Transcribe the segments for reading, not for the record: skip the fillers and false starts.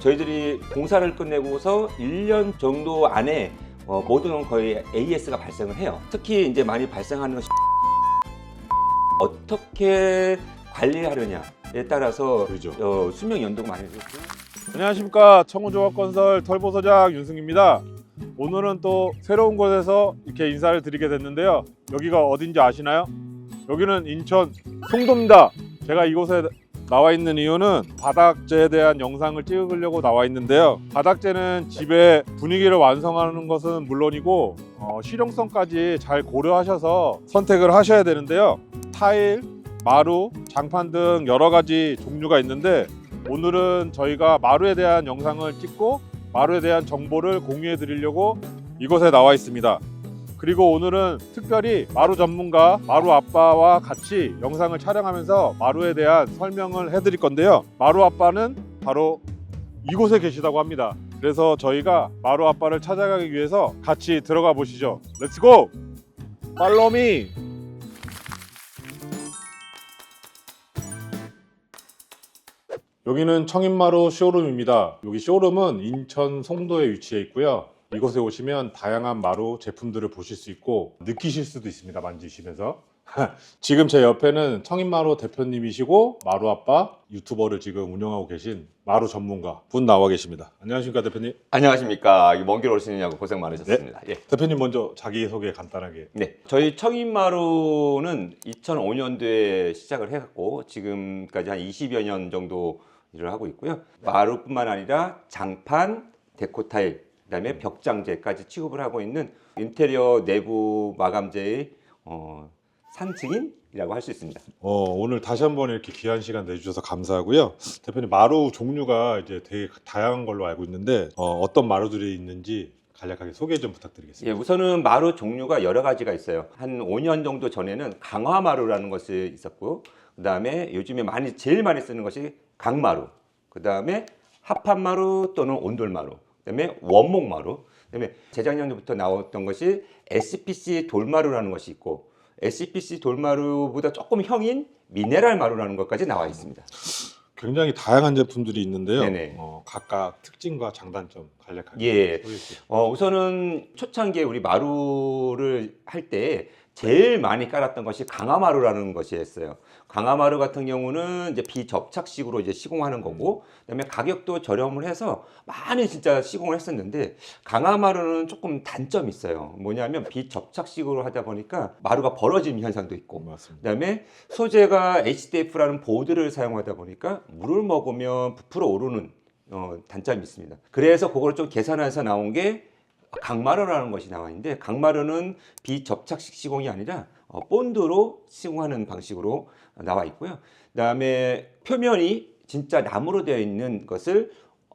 저희들이 공사를 끝내고서 1년 정도 안에 모든 거의 AS가 발생을 해요. 특히 이제 많이 발생하는 것이 어떻게 관리하느냐에 따라서 그렇죠. 수명 연도가 많이 되고. 안녕하십니까, 청운조합건설 털보소장 윤승입니다. 오늘은 또 새로운 곳에서 이렇게 인사를 드리게 됐는데요. 여기가 어딘지 아시나요? 여기는 인천 송도입니다. 제가 이곳에 나와 있는 이유는 바닥재에 대한 영상을 찍으려고 나와 있는데요. 바닥재는 집의 분위기를 완성하는 것은 물론이고 실용성까지 잘 고려하셔서 선택을 하셔야 되는데요. 타일, 마루, 장판 등 여러 가지 종류가 있는데 오늘은 저희가 마루에 대한 영상을 찍고 마루에 대한 정보를 공유해 드리려고 이곳에 나와 있습니다. 그리고 오늘은 특별히 마루 전문가 마루 아빠와 같이 영상을 촬영하면서 마루에 대한 설명을 해 드릴 건데요. 마루 아빠는 바로 이곳에 계시다고 합니다. 그래서 저희가 마루 아빠를 찾아가기 위해서 같이 들어가 보시죠. 렛츠고! 팔로미! 여기는 청인마루 쇼룸입니다. 여기 쇼룸은 인천 송도에 위치해 있고요. 이곳에 오시면 다양한 마루 제품들을 보실 수 있고 느끼실 수도 있습니다, 만지시면서. 지금 제 옆에는 청인마루 대표님이시고 마루아빠 유튜버를 지금 운영하고 계신 마루 전문가 분 나와 계십니다. 안녕하십니까, 대표님. 안녕하십니까. 먼 길 오시느냐고 고생 많으셨습니다. 네. 대표님 먼저 자기소개 간단하게. 네, 저희 청인마루는 2005년도에 시작을 해갖고 지금까지 한 20여 년 정도 일을 하고 있고요. 마루뿐만 아니라 장판, 데코타일, 그다음에 벽장재까지 취급을 하고 있는 인테리어 내부 마감재의 산증인이라고 할 수 있습니다. 오늘 다시 한번 이렇게 귀한 시간 내주셔서 감사하고요. 대표님, 마루 종류가 이제 되게 다양한 걸로 알고 있는데 어떤 마루들이 있는지 간략하게 소개 좀 부탁드리겠습니다. 예, 우선은 마루 종류가 여러 가지가 있어요. 한 5년 정도 전에는 강화마루라는 것이 있었고, 그다음에 요즘에 제일 많이 쓰는 것이 강마루, 그다음에 합판마루 또는 온돌마루, 그다음에 원목마루, 그다음에 재작년부터 나왔던 것이 SPC 돌마루라는 것이 있고, SPC 돌마루보다 조금 형인 미네랄 마루라는 것까지 나와 있습니다. 굉장히 다양한 제품들이 있는데요. 네네. 각각 특징과 장단점 간략하게 예. 소개해 주세요. 우선은 초창기에 우리 마루를 할 때 제일 많이 깔았던 것이 강화마루라는 것이었어요. 강화마루 같은 경우는 이제 비접착식으로 이제 시공하는 거고, 그다음에 가격도 저렴을 해서 많이 진짜 시공을 했었는데, 강화마루는 조금 단점이 있어요. 뭐냐면 비접착식으로 하다 보니까 마루가 벌어지는 현상도 있고, 맞습니다. 그다음에 소재가 HDF라는 보드를 사용하다 보니까 물을 먹으면 부풀어 오르는 단점이 있습니다. 그래서 그걸 좀 계산해서 나온 게 강마루라는 것이 나와 있는데, 강마루는 비접착식 시공이 아니라 본드로 시공하는 방식으로 나와 있고요. 그다음에 표면이 진짜 나무로 되어 있는 것을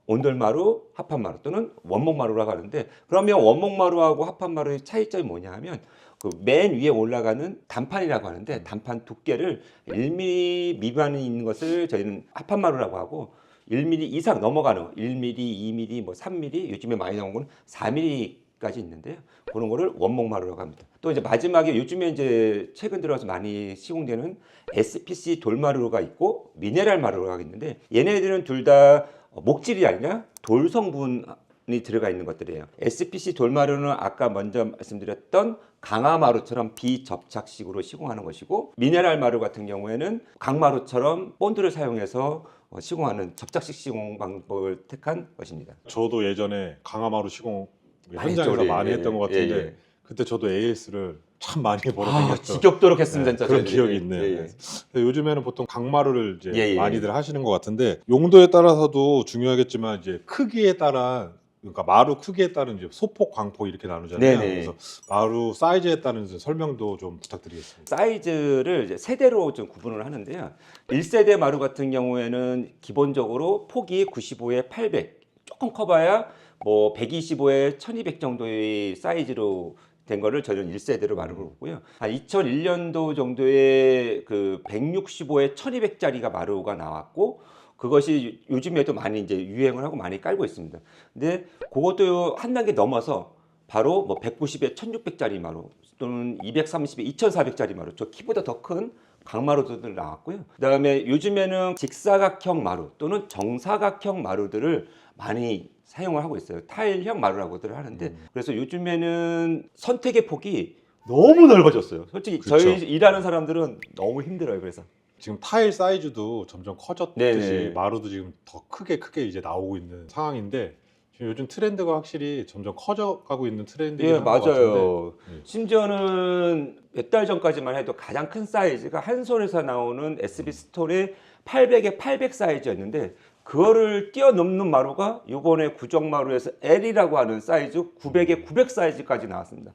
온돌마루, 합판마루 또는 원목마루라고 하는데, 그러면 원목마루하고 합판마루의 차이점이 뭐냐 하면 그 맨 위에 올라가는 단판이라고 하는데, 단판 두께를 1mm 미만이 있는 것을 저희는 합판마루라고 하고, 1mm 이상 넘어가는 1mm, 2mm, 뭐 3mm, 요즘에 많이 나온 건 4mm까지 있는데요. 그런 거를 원목마루라고 합니다. 또 이제 마지막에 요즘에 이제 최근 들어서 많이 시공되는 SPC 돌마루가 있고 미네랄 마루가 있는데, 얘네들은 둘 다 목질이 아니라 돌 성분이 들어가 있는 것들이에요. SPC 돌마루는 아까 먼저 말씀드렸던 강화마루처럼 비접착식으로 시공하는 것이고, 미네랄 마루 같은 경우에는 강마루처럼 본드를 사용해서 시공하는 접착식 시공 방법을 택한 것입니다. 저도 예전에 강화마루 시공 많이 현장에서 했죠, 많이 예, 했던 것 예, 같은데 예. 그때 저도 AS를 참 많이 벌어당겼죠. 지겹도록 했습니다, 진짜. 그런 저희들이. 기억이 있네요. 예, 예. 근데 요즘에는 보통 강마루를 이제 예, 예. 많이들 하시는 것 같은데, 용도에 따라서도 중요하겠지만 이제 크기에 따라, 그러니까 마루 크기에 따른 이제 소폭, 광폭 이렇게 나누잖아요. 네네. 그래서 마루 사이즈에 따른 설명도 좀 부탁드리겠습니다. 사이즈를 이제 세대로 좀 구분을 하는데요. 1세대 마루 같은 경우에는 기본적으로 폭이 95에 800, 조금 커봐야 뭐 125에 1200 정도의 사이즈로 된 거를 저는 1세대로 마루를 보고요. 한 2001년도 정도에 그 165에 1200짜리가 마루가 나왔고, 그것이 요즘에도 많이 이제 유행을 하고 많이 깔고 있습니다. 근데 그것도 한 단계 넘어서 바로 뭐 190에 1600짜리 마루 또는 230에 2400짜리 마루, 저 키보다 더 큰 강마루들 나왔고요. 그다음에 요즘에는 직사각형 마루 또는 정사각형 마루들을 많이 사용을 하고 있어요. 타일형 마루라고들 하는데 그래서 요즘에는 선택의 폭이 너무 넓어졌어요. 솔직히 그쵸. 저희 일하는 사람들은 너무 힘들어요. 그래서 지금 타일 사이즈도 점점 커졌듯이 네네. 마루도 지금 더 크게 이제 나오고 있는 상황인데 지금 요즘 트렌드가 확실히 점점 커져가고 있는 트렌드이긴 예, 한 것 같은데 맞아요. 심지어는 몇 달 전까지만 해도 가장 큰 사이즈가 한솔에서 나오는 SB 스톤의 800에 800 사이즈였는데 그거를 뛰어넘는 마루가 이번에 구정마루에서 L이라고 하는 사이즈 900에 900 사이즈까지 나왔습니다.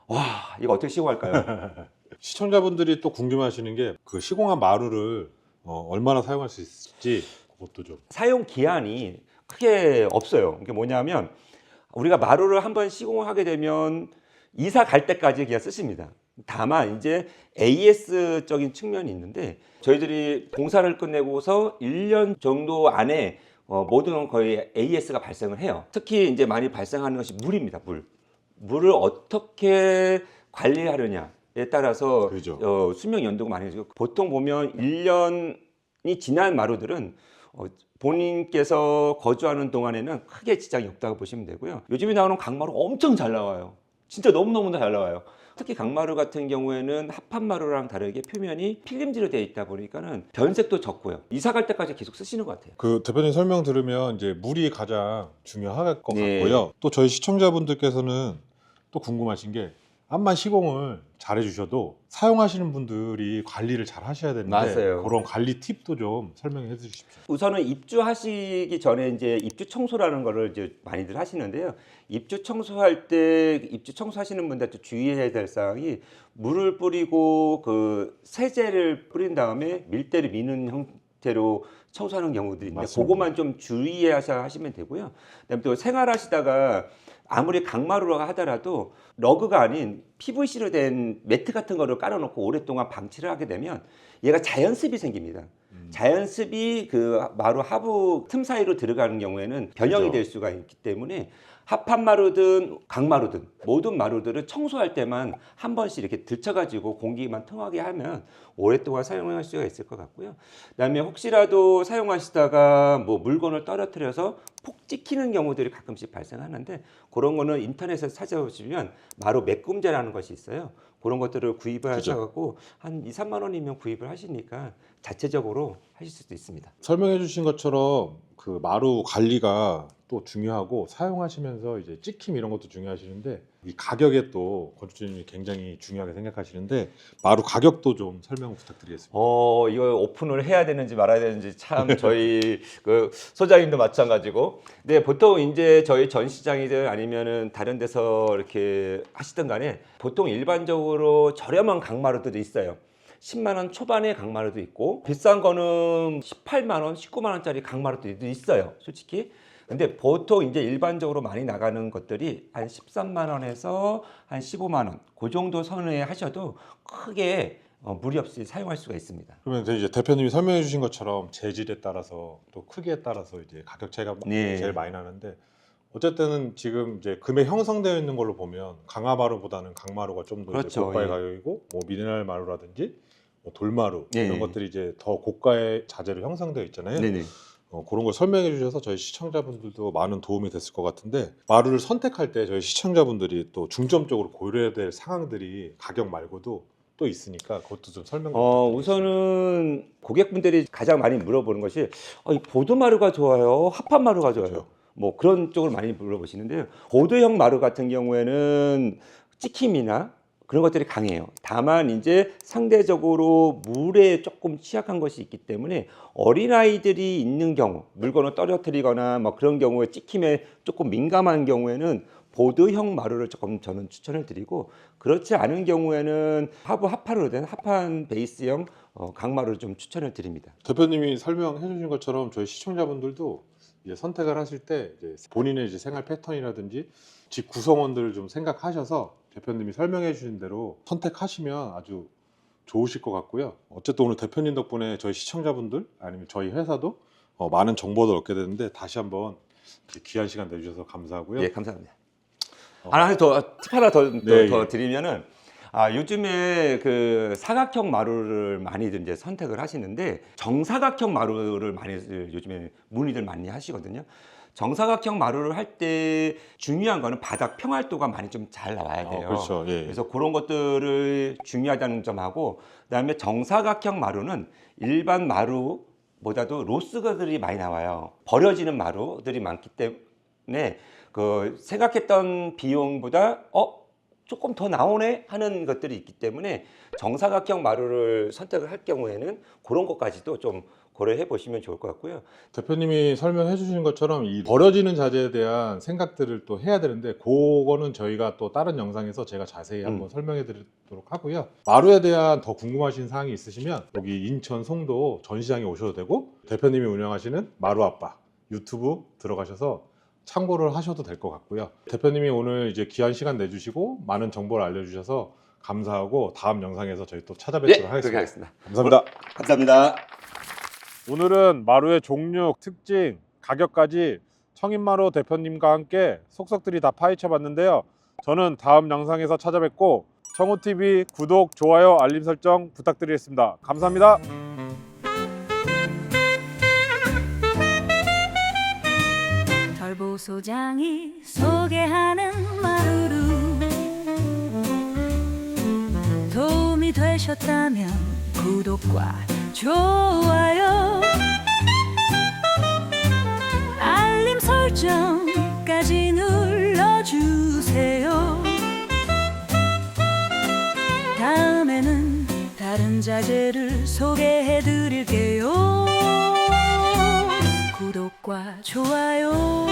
와, 이거 어떻게 시공할까요? 시청자분들이 또 궁금해하시는 게 그 시공한 마루를 얼마나 사용할 수 있을지 그것도 좀. 사용 기한이 크게 없어요. 이게 뭐냐면 우리가 마루를 한번 시공을 하게 되면 이사 갈 때까지 그냥 쓰십니다. 다만 이제 AS적인 측면이 있는데 저희들이 공사를 끝내고서 1년 정도 안에 모든 거의 AS가 발생을 해요. 특히 이제 많이 발생하는 것이 물입니다. 물을 어떻게 관리하느냐에 따라서 그죠. 수명 연도가 많이 지고 보통 보면 1년이 지난 마루들은 본인께서 거주하는 동안에는 크게 지장이 없다고 보시면 되고요. 요즘에 나오는 강마루 엄청 잘 나와요. 진짜 너무너무 잘 나와요. 특히 강마루 같은 경우에는 합판마루랑 다르게 표면이 필름지로 되어 있다 보니까는 변색도 적고요. 이사 갈 때까지 계속 쓰시는 것 같아요. 그 대표님 설명 들으면 이제 물이 가장 중요할 것 네. 같고요. 또 저희 시청자분들께서는 또 궁금하신 게 암만 시공을 잘 해주셔도 사용하시는 분들이 관리를 잘 하셔야 되는데 맞아요. 그런 관리 팁도 좀 설명해 주십시오. 우선은 입주하시기 전에 이제 입주 청소라는 거를 이제 많이들 하시는데요. 입주 청소할 때 입주 청소하시는 분들한테 주의해야 될 사항이 물을 뿌리고 그 세제를 뿌린 다음에 밀대를 미는 형태로 청소하는 경우들이 있는데 맞습니다. 그것만 좀 주의하셔 하시면 되고요. 그다음에 또 생활하시다가 아무리 강마루라고 하더라도 러그가 아닌 PVC로 된 매트 같은 거를 깔아놓고 오랫동안 방치를 하게 되면 얘가 자연습이 생깁니다. 자연습이 그 마루 하부 틈 사이로 들어가는 경우에는 변형이 그죠. 될 수가 있기 때문에 합판마루든 강마루든 모든 마루들을 청소할 때만 한 번씩 이렇게 들쳐가지고 공기만 통하게 하면 오랫동안 사용할 수가 있을 것 같고요. 그다음에 혹시라도 사용하시다가 뭐 물건을 떨어뜨려서 폭 찍히는 경우들이 가끔씩 발생하는데 그런 거는 인터넷에서 찾아보시면 마루 메꿈제라는 것이 있어요. 그런 것들을 구입을 그죠. 하셔갖고 한 2, 3만 원이면 구입을 하시니까 자체적으로 하실 수도 있습니다. 설명해 주신 것처럼 그 마루 관리가 또 중요하고 사용하시면서 이제 찍힘 이런 것도 중요하시는데 이 가격에 또 건축주님이 굉장히 중요하게 생각하시는데 마루 가격도 좀 설명 부탁드리겠습니다. 이거 오픈을 해야 되는지 말아야 되는지 참 저희 그 소장님도 마찬가지고. 근데 보통 이제 저희 전시장이든 아니면은 다른 데서 이렇게 하시든 간에 보통 일반적으로 저렴한 강마루들이 있어요. 10만 원 초반의 강마루도 있고 비싼 거는 18만 원, 19만 원짜리 강마루도 있어요. 솔직히. 근데 보통 이제 일반적으로 많이 나가는 것들이 한 13만 원에서 한 15만 원. 그 정도 선에 하셔도 크게 무리 없이 사용할 수가 있습니다. 그러면 이제 대표님이 설명해 주신 것처럼 재질에 따라서 또 크기에 따라서 이제 가격 차이가 네. 제일 많이 나는데 어쨌든 지금 이제 금액 형성되어 있는 걸로 보면 강화마루보다는 강마루가 좀 더 그렇죠. 고가의 예. 가격이고 뭐 미네랄 마루라든지 뭐 돌마루 예, 이런 예. 것들이 이제 더 고가의 자재로 형성되어 있잖아요. 네네. 그런 걸 설명해 주셔서 저희 시청자분들도 많은 도움이 됐을 것 같은데 마루를 선택할 때 저희 시청자분들이 또 중점적으로 고려해야 될 상황들이 가격 말고도 또 있으니까 그것도 좀 설명 좀 부탁드리겠습니다. 우선은 고객분들이 가장 많이 물어보는 것이 이 보드마루가 좋아요? 합판마루가 좋아요? 그렇죠. 뭐 그런 쪽을 많이 물어보시는데요. 보드형 마루 같은 경우에는 찍힘이나 그런 것들이 강해요. 다만 이제 상대적으로 물에 조금 취약한 것이 있기 때문에 어린아이들이 있는 경우, 물건을 떨어뜨리거나 뭐 그런 경우에 찍힘에 조금 민감한 경우에는 보드형 마루를 조금 저는 추천을 드리고 그렇지 않은 경우에는 하부 합판으로 된 합판 베이스형 강마루를 좀 추천을 드립니다. 대표님이 설명해 주신 것처럼 저희 시청자분들도 이제 선택을 하실 때 이제 본인의 이제 생활 패턴이라든지 집 구성원들을 좀 생각하셔서 대표님이 설명해 주신 대로 선택하시면 아주 좋으실 것 같고요. 어쨌든 오늘 대표님 덕분에 저희 시청자분들 아니면 저희 회사도 많은 정보를 얻게 되는데 다시 한번 이렇게 귀한 시간 내주셔서 감사하고요. 예, 감사합니다. 하나 더 팁 하나 더 네, 드리면은 요즘에 그 사각형 마루를 많이들 이제 선택을 하시는데 정사각형 마루를 많이 요즘에 문의들 많이 하시거든요. 정사각형 마루를 할 때 중요한 거는 바닥 평활도가 많이 좀 잘 나와야 돼요. 그렇죠. 예. 그래서 그런 것들을 중요하다는 점하고, 그다음에 정사각형 마루는 일반 마루보다도 로스들이 많이 나와요. 버려지는 마루들이 많기 때문에 그 생각했던 비용보다 조금 더 나오네 하는 것들이 있기 때문에 정사각형 마루를 선택을 할 경우에는 그런 것까지도 좀 고려해 보시면 좋을 것 같고요. 대표님이 설명해 주신 것처럼 이 버려지는 자재에 대한 생각들을 또 해야 되는데 그거는 저희가 또 다른 영상에서 제가 자세히 한번 설명해 드리도록 하고요. 마루에 대한 더 궁금하신 사항이 있으시면 여기 인천 송도 전시장에 오셔도 되고 대표님이 운영하시는 마루 아빠 유튜브 들어가셔서 참고를 하셔도 될 것 같고요. 대표님이 오늘 이제 귀한 시간 내주시고 많은 정보를 알려주셔서 감사하고 다음 영상에서 저희 또 찾아뵙도록 그렇게 하겠습니다. 하겠습니다. 감사합니다. 감사합니다. 오늘은 마루의 종류, 특징, 가격까지 청인마루 대표님과 함께 속속들이 다 파헤쳐 봤는데요. 저는 다음 영상에서 찾아뵙고 청호TV 구독, 좋아요, 알림 설정 부탁드리겠습니다. 감사합니다. 털보소장이 소개하는 마루루 도움이 되셨다면 구독과 좋아요 알림 설정까지 눌러주세요. 다음에는 다른 자재를 소개해드릴게요. 구독과 좋아요